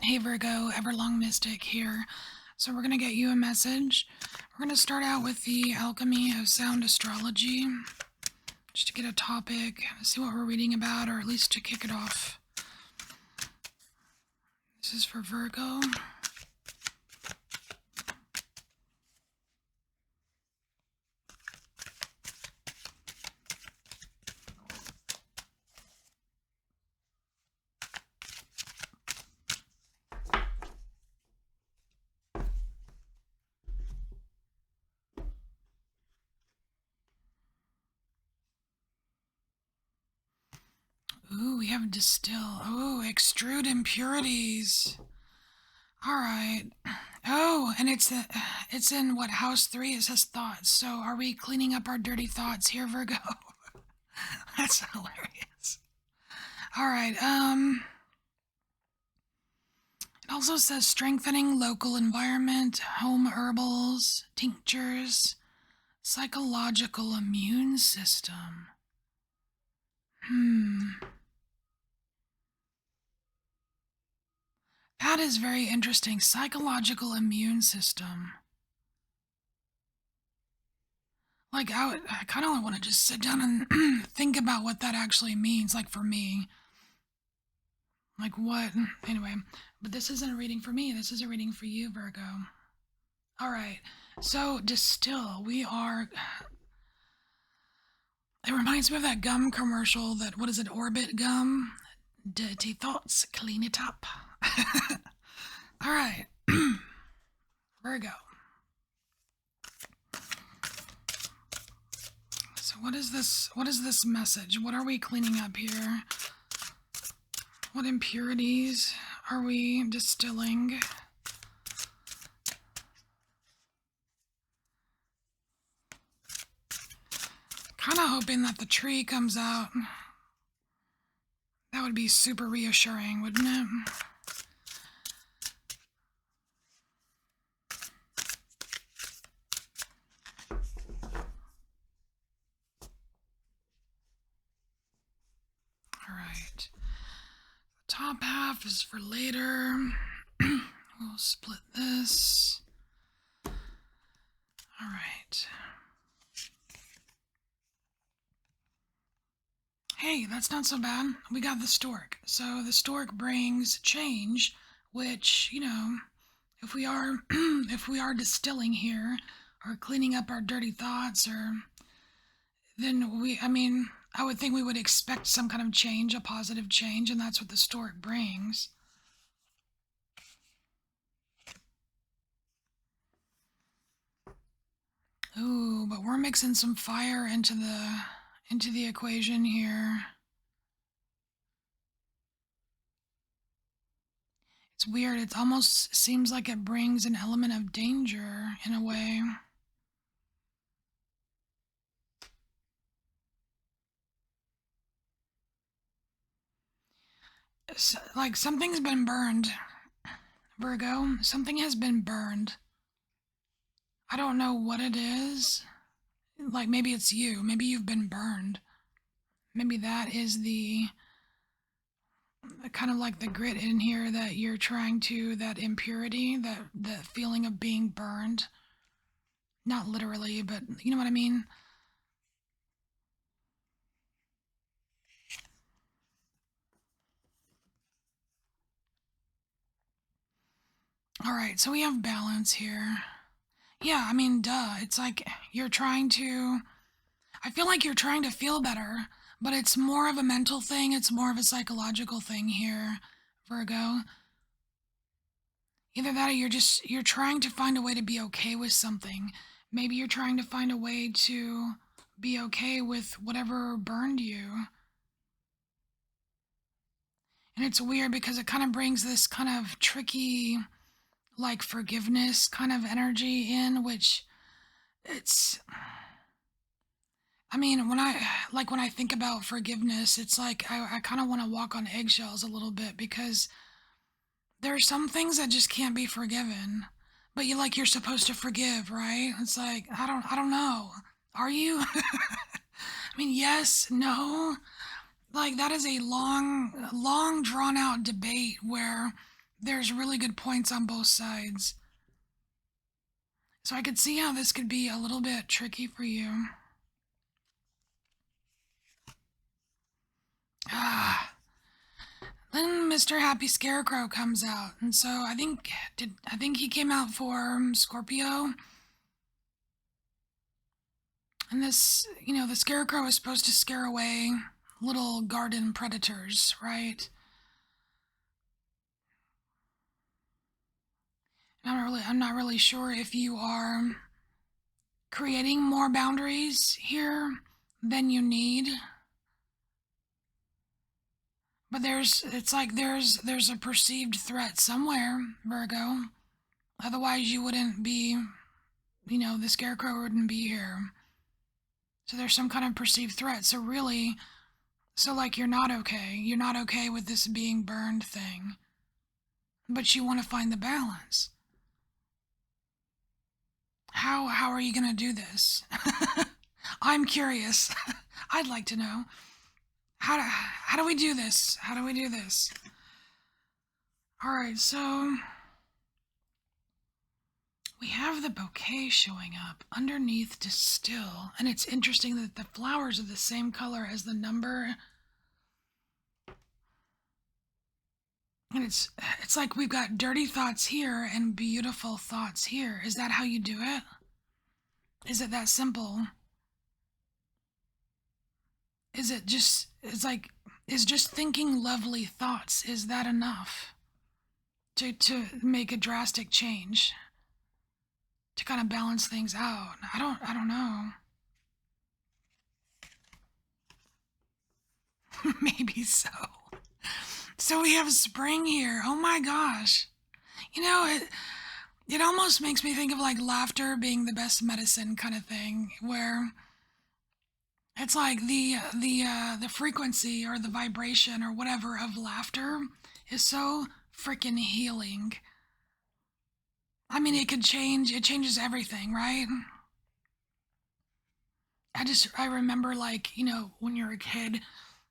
Hey Virgo, EverlongMystic here. So we're going to get you a message. We're going to start out with the alchemy of sound astrology, just to get a topic, see what we're reading about, or at least to kick it off. This is for Virgo. Ooh, we have distill. Ooh, extrude impurities. All right. Oh, and it's in what, house 3? It says thoughts. So are we cleaning up our dirty thoughts here, Virgo? That's hilarious. All right. It also says strengthening local environment, home herbals, tinctures, psychological immune system. That is very interesting. Psychological immune system. Like, I kind of want to just sit down and think about what that actually means, like for me. Like, what? Anyway, but this isn't a reading for me. This is a reading for you, Virgo. All right. So, distill. It reminds me of that gum commercial that, what is it, Orbit gum? Dirty thoughts, clean it up. All right. Virgo. So what is this message? What are we cleaning up here? What impurities are we distilling? Kind of hoping that the tree comes out. That would be super reassuring, wouldn't it? All right. The top half is for later. We'll split this. All right. Hey, that's not so bad. We got the stork. So the stork brings change, which, if we are if we are distilling here or cleaning up our dirty thoughts, or then I would think we would expect some kind of change, a positive change, and that's what the stork brings. Ooh, but we're mixing some fire into the equation here. It's weird. It almost seems like it brings an element of danger in a way. Like something's been burned, Virgo. Something has been burned. I don't know what it is. Like maybe it's you. Maybe you've been burned. Maybe that is the kind of like the grit in here that you're trying to, that impurity, that feeling of being burned. Not literally, but you know what I mean? All right, so we have balance here. Yeah, I mean, duh. It's like you're trying to. I feel like you're trying to feel better, but it's more of a mental thing. It's more of a psychological thing here, Virgo. Either that or you're trying to find a way to be okay with something. Maybe you're trying to find a way to be okay with whatever burned you. And it's weird because it kind of brings this kind of tricky, like forgiveness kind of energy in, which it's, I mean, when I think about forgiveness, it's like I kind of want to walk on eggshells a little bit, because there are some things that just can't be forgiven. But you're supposed to forgive, right? It's like I don't know. Are you? I mean, yes, no. Like that is a long drawn out debate where there's really good points on both sides. So I could see how this could be a little bit tricky for you. Ah. Then Mr. Happy Scarecrow comes out, and so I think he came out for Scorpio. And this, the Scarecrow is supposed to scare away little garden predators, right? I'm not really sure if you are creating more boundaries here than you need. But it's like there's a perceived threat somewhere, Virgo. Otherwise you wouldn't be, the Scarecrow wouldn't be here. So there's some kind of perceived threat. So really, like you're not okay. You're not okay with this being burned thing. But you want to find the balance. How are you going to do this? I'm curious. I'd like to know. How do we do this? How do we do this? All right, so we have the bouquet showing up underneath distill, and it's interesting that the flowers are the same color as the number. And it's like we've got dirty thoughts here and beautiful thoughts here. Is that how you do it? Is it that simple? Is just thinking lovely thoughts, is that enough to make a drastic change? To kind of balance things out? I don't know. Maybe so. So we have spring here. Oh my gosh. It almost makes me think of like laughter being the best medicine kind of thing, where it's like the frequency or the vibration or whatever of laughter is so freaking healing. I mean, it changes everything, right? I remember like, when you're a kid,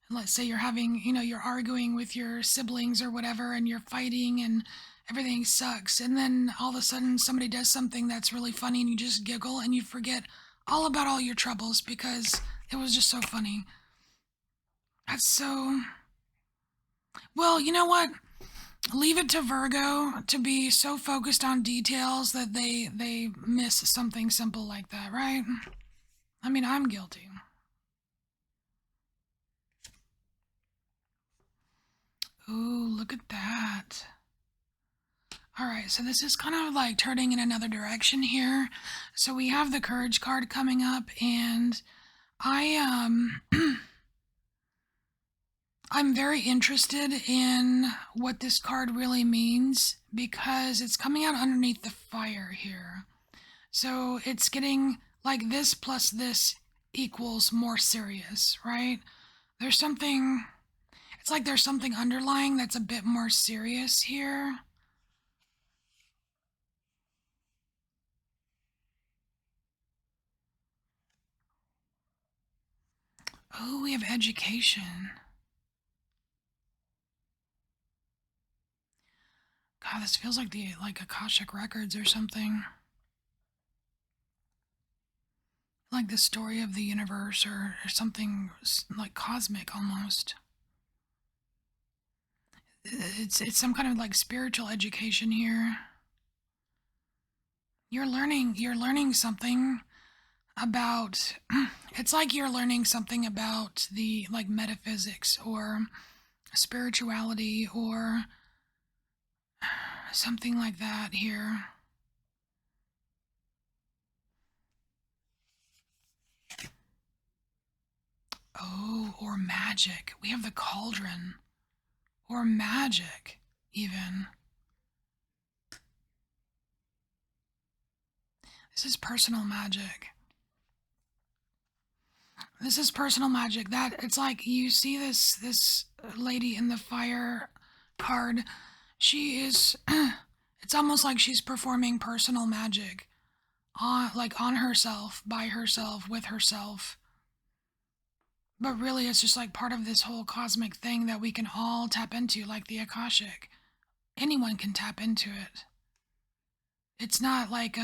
and let's say you're having, you're arguing with your siblings or whatever, and you're fighting and everything sucks. And then all of a sudden somebody does something that's really funny and you just giggle and you forget all about all your troubles because it was just so funny. That's so... Well, you know what? Leave it to Virgo to be so focused on details that they miss something simple like that, right? I mean, I'm guilty. Ooh, look at that. Alright, so this is kind of like turning in another direction here. So we have the Courage card coming up, and I'm very interested in what this card really means because it's coming out underneath the fire here. So it's getting like this plus this equals more serious, right? It's like there's something underlying that's a bit more serious here. Oh, we have education. God, this feels like like Akashic Records or something. Like the story of the universe or something like cosmic almost. It's some kind of like spiritual education here. You're learning something about it's like you're learning something about the like metaphysics or spirituality or something like that here. Oh, or magic. We have the cauldron. Or magic, even. This is personal magic. This is personal magic. That it's like you see this lady in the fire card. She is it's almost like she's performing personal magic on herself, by herself, with herself. But really it's just like part of this whole cosmic thing that we can all tap into, like the Akashic. anyone can tap into it. It's not like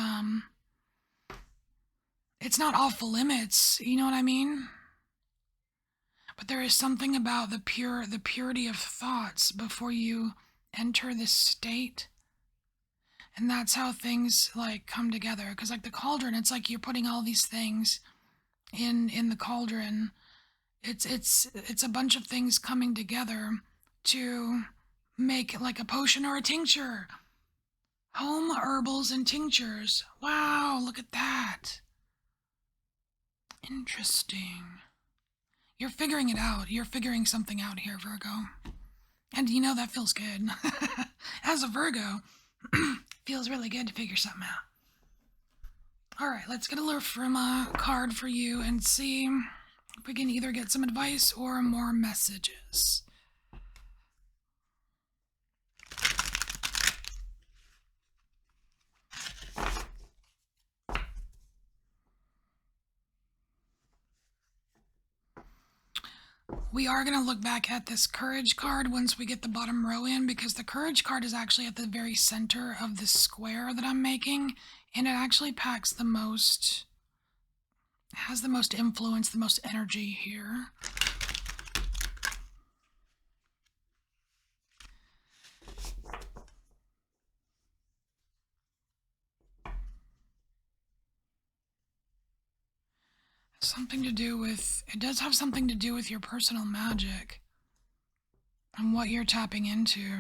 it's not off limits, you know what I mean? But there is something about the purity of thoughts before you enter this state. And that's how things like come together. Because like the cauldron, it's like you're putting all these things in the cauldron. It's a bunch of things coming together to make like a potion or a tincture. Home herbals and tinctures. Wow, look at that. Interesting. You're figuring it out. You're figuring something out here, Virgo. And you know that feels good. As a Virgo, feels really good to figure something out. All right, let's get a little from a card for you and see if we can either get some advice or more messages. We are going to look back at this courage card once we get the bottom row in, because the courage card is actually at the very center of the square that I'm making, and it actually packs the most, has the most influence, the most energy here. Something to do with, it does have something to do with your personal magic and what you're tapping into.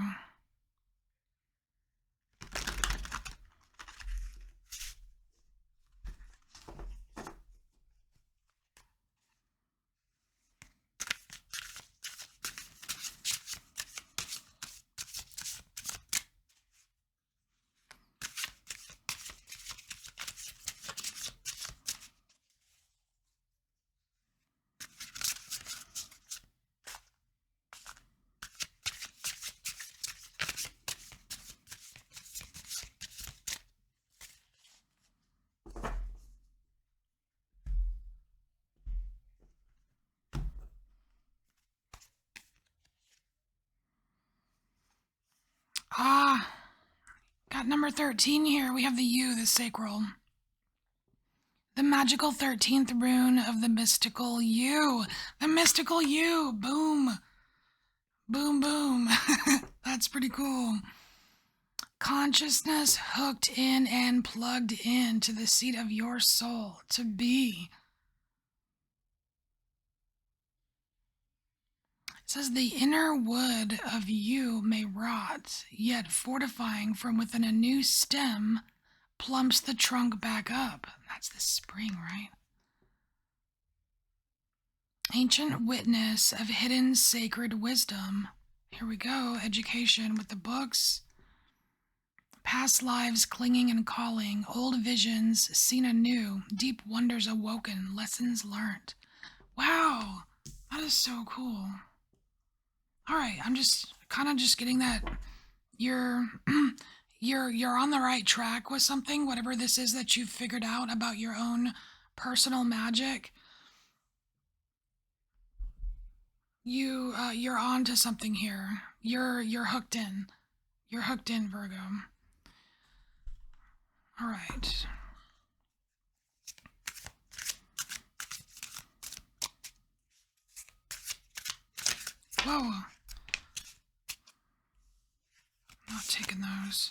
Ah, got number 13 here. We have the U, the sacral. The magical 13th rune of the mystical U. The mystical U. Boom. Boom, boom. That's pretty cool. Consciousness hooked in and plugged in to the seat of your soul to be. It says the inner wood of you may rot, yet fortifying from within a new stem plumps the trunk back up. That's the spring, right? Ancient witness of hidden sacred wisdom. Here we go, education with the books. Past lives clinging and calling, old visions seen anew, deep wonders awoken, lessons learnt. Wow, that is so cool. All right, I'm just kind of just getting that you're you're on the right track with something, whatever this is that you've figured out about your own personal magic. You're on to something here. You're hooked in. You're hooked in, Virgo. All right. Whoa. Not taking those.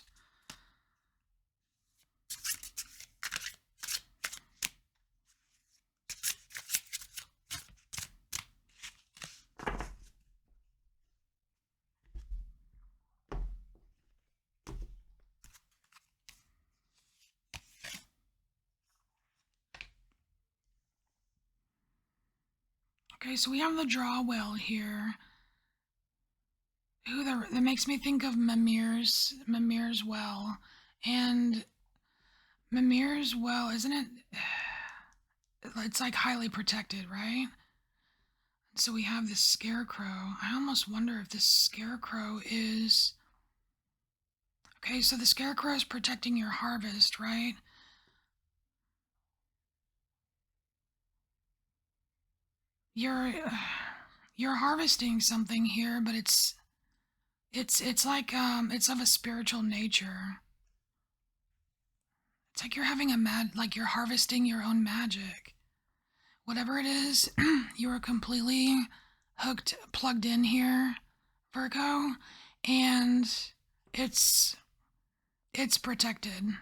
Okay, so we have the draw well here. Ooh, that makes me think of Mimir's well. And Mimir's well, isn't it? It's like highly protected, right? So we have this scarecrow. I almost wonder if this scarecrow is... Okay, so the scarecrow is protecting your harvest, right? You're harvesting something here, but it's It's like it's of a spiritual nature. It's like you're having a like you're harvesting your own magic. Whatever it is, you are completely hooked, plugged in here, Virgo, and it's it's protected.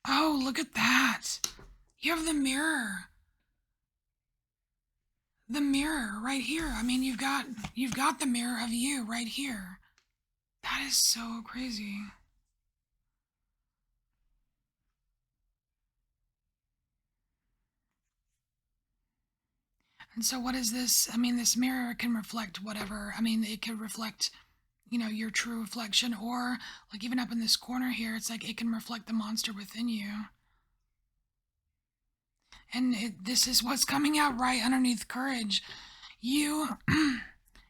Oh, look at that. You have the mirror. The mirror right here. I mean, you've got the mirror of you right here. That is so crazy. And so what is this? I mean, this mirror can reflect whatever. I mean, it could reflect, your true reflection, or like even up in this corner here, it's like it can reflect the monster within you. And this is what's coming out right underneath courage. You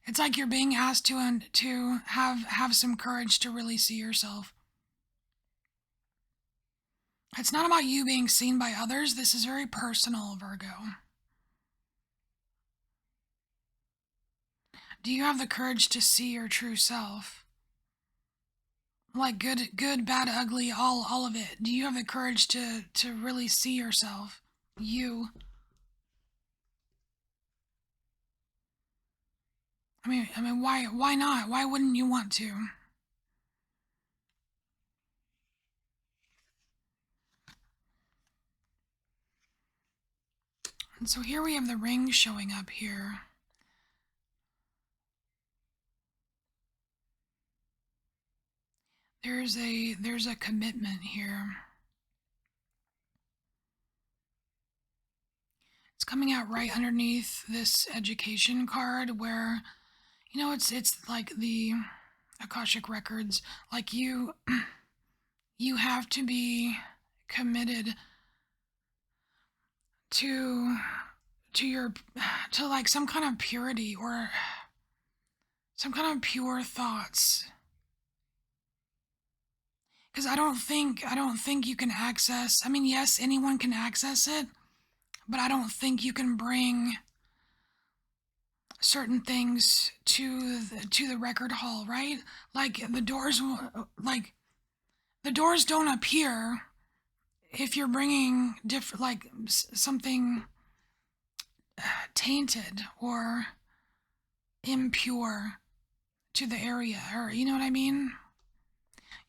it's like you're being asked to have some courage to really see yourself. It's not about you being seen by others. This is very personal, Virgo. Do you have the courage to see your true self? Like good, bad, ugly, all of it. Do you have the courage to really see yourself? You. I mean, why not? Why wouldn't you want to? And so here we have the ring showing up here. There's a commitment here. It's coming out right underneath this education card where it's like the Akashic records. Like you have to be committed to your to like some kind of purity or some kind of pure thoughts. Because I don't think you can access. I mean, yes, anyone can access it, but I don't think you can bring certain things to the record hall, right? Like like the doors don't appear if you're bringing different, like something tainted or impure to the area, or you know what I mean?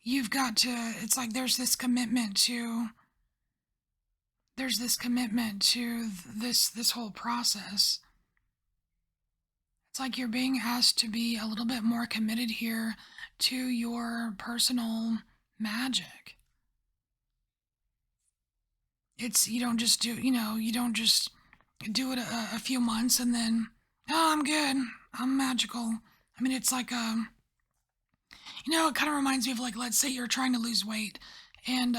You've got to. It's like there's this commitment to this whole process. It's like you're being asked to be a little bit more committed here to your personal magic. It's you don't just do it a few months and then, oh, I'm good, I'm magical. I mean, it's like it kind of reminds me of, like, let's say you're trying to lose weight, and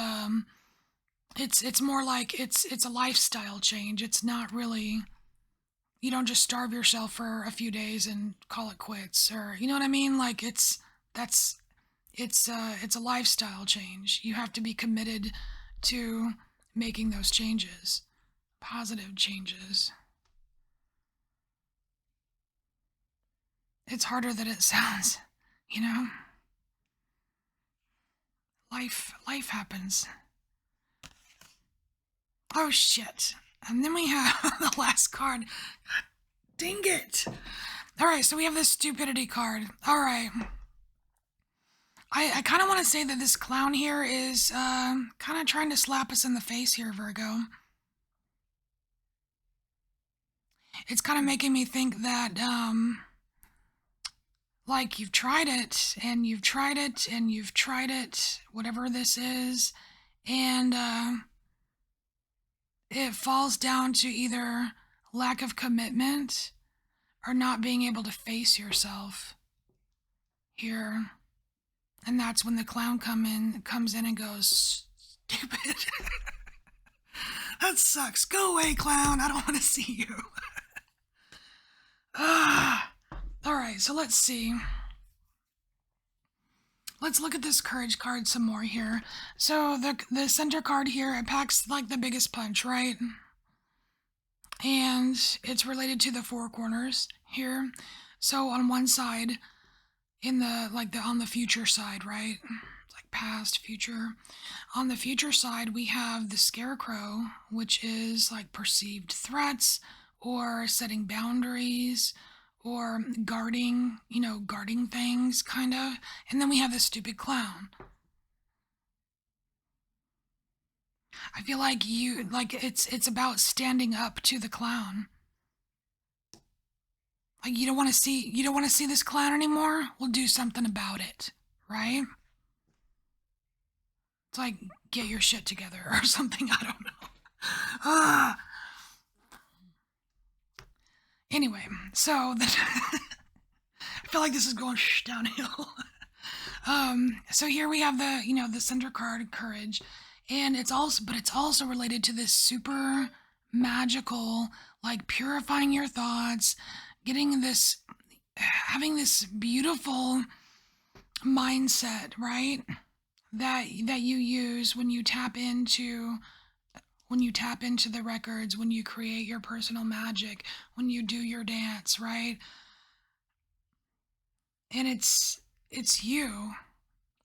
it's more like it's a lifestyle change. It's not really. You don't just starve yourself for a few days and call it quits, or you know what I mean. Like that's it's a lifestyle change. You have to be committed to making those changes, positive changes. It's harder than it sounds, you know. Life happens. Oh shit. And then we have the last card. Dang it. All right, so we have this stupidity card. All right. I kind of want to say that this clown here is kind of trying to slap us in the face here, Virgo. It's kind of making me think that, like, you've tried it, and you've tried it, and you've tried it, whatever this is, and it falls down to either lack of commitment or not being able to face yourself here. And that's when the clown comes in and goes, stupid. That sucks. Go away, clown. I don't want to see you. All right, so let's see. let's look at this courage card some more here. So the center card here, it packs like the biggest punch, right? And it's related to the four corners here. So on one side, in the on the future side, right? It's like past, future. On the future side, we have the scarecrow, which is like perceived threats or setting boundaries or guarding, guarding things kind of. And then we have the stupid clown. I feel like it's about standing up to the clown. Like you don't want to see this clown anymore? We'll do something about it, right? It's like get your shit together or something, I don't know. Ah. Anyway, so I feel like this is going downhill. So here we have the center card, courage, and it's also related to this super magical, like purifying your thoughts, getting this, having this beautiful mindset, right? That you use when you tap into the records, when you create your personal magic, when you do your dance, right? And it's you.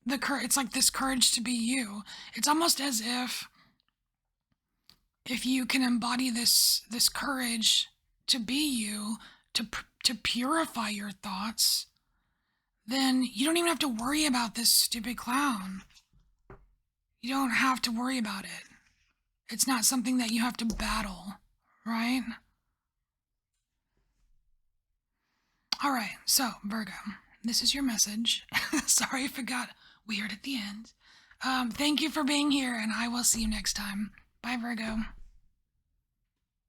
It's like this courage to be you. It's almost as if you can embody this courage to be you, to purify your thoughts, then you don't even have to worry about this stupid clown. You don't have to worry about it. It's not something that you have to battle, right? All right, so Virgo, this is your message. Sorry if it got weird at the end. Thank you for being here, and I will see you next time. Bye, Virgo.